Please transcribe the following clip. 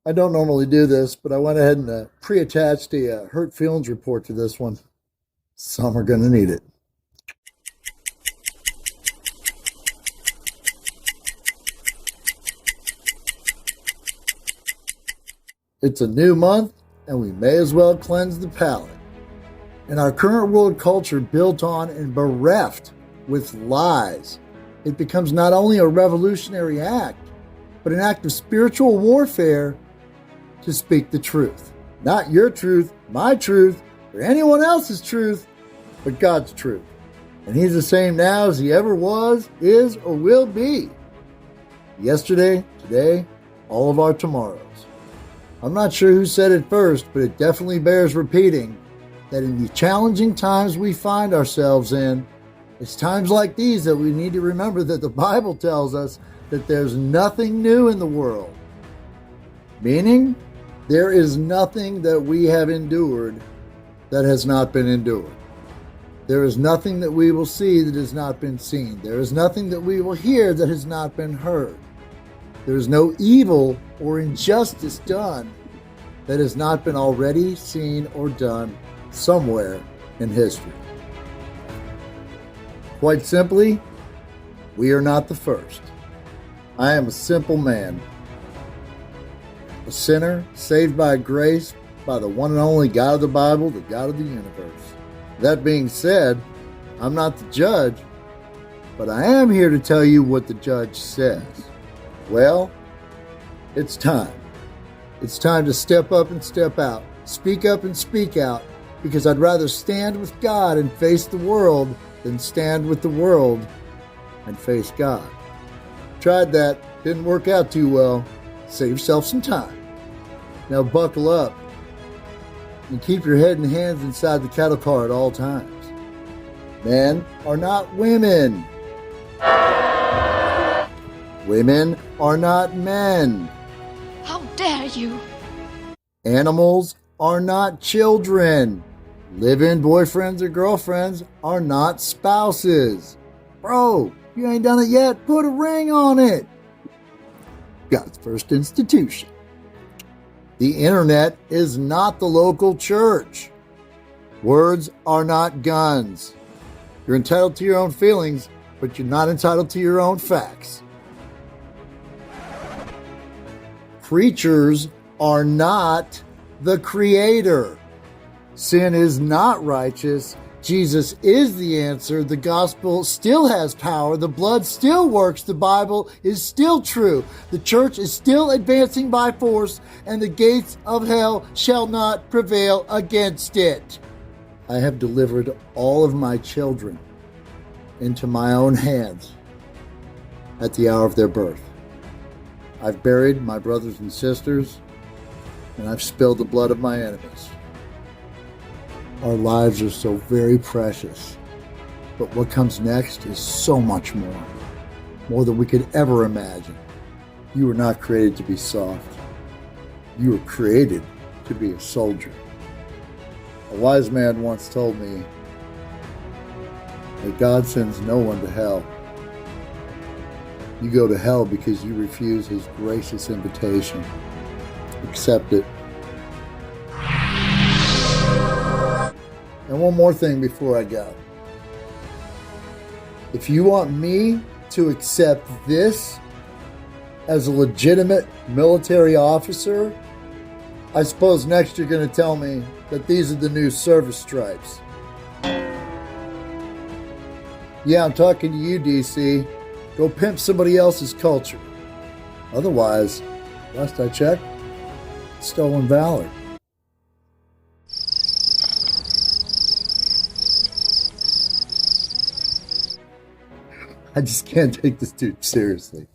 I don't normally do this, but I went ahead and pre-attached a hurt feelings report to this one. Some are going to need it. It's a new month, and we may as well cleanse the palate. In our current world culture built on and bereft with lies, it becomes not only a revolutionary act, but an act of spiritual warfare to speak the truth. Not your truth, my truth, or anyone else's truth, but God's truth. And He's the same now as He ever was, is, or will be. Yesterday, today, all of our tomorrows. I'm not sure who said it first, but it definitely bears repeating that in the challenging times we find ourselves in, it's times like these that we need to remember that the Bible tells us that there's nothing new in the world. Meaning, there is nothing that we have endured that has not been endured. There is nothing that we will see that has not been seen. There is nothing that we will hear that has not been heard. There is no evil or injustice done that has not been already seen or done somewhere in history. Quite simply, we are not the first. I am a simple man, a sinner saved by grace by the one and only God of the Bible, the God of the universe. That being said, I'm not the judge, but I am here to tell you what the judge says. Well, it's time. It's time to step up and step out, speak up and speak out, because I'd rather stand with God and face the world than stand with the world and face God. Tried that, didn't work out too well. Save yourself some time. Now buckle up and keep your head and hands inside the cattle car at all times. Men are not women. Women are not men. How dare you? Animals are not children. Live-in boyfriends or girlfriends are not spouses. Bro, you ain't done it yet? Put a ring on it. God's first institution. The internet is not the local church. Words are not guns. You're entitled to your own feelings, but you're not entitled to your own facts. Creatures are not the creator. Sin is not righteous. Jesus is the answer. The gospel still has power. The blood still works. The Bible is still true. The church is still advancing by force, and the gates of hell shall not prevail against it. I have delivered all of my children into my own hands at the hour of their birth. I've buried my brothers and sisters, and I've spilled the blood of my enemies. Our lives are so very precious, but what comes next is so much more than we could ever imagine. You were not created to be soft. You were created to be a soldier. A wise man once told me that God sends no one to hell. You go to hell because you refuse His gracious invitation. Accept it. And one more thing before I go. If you want me to accept this as a legitimate military officer, I suppose next you're going to tell me that these are the new service stripes. Yeah, I'm talking to you, DC. Go pimp somebody else's culture. Otherwise, last I checked, stolen valor. I just can't take this dude seriously.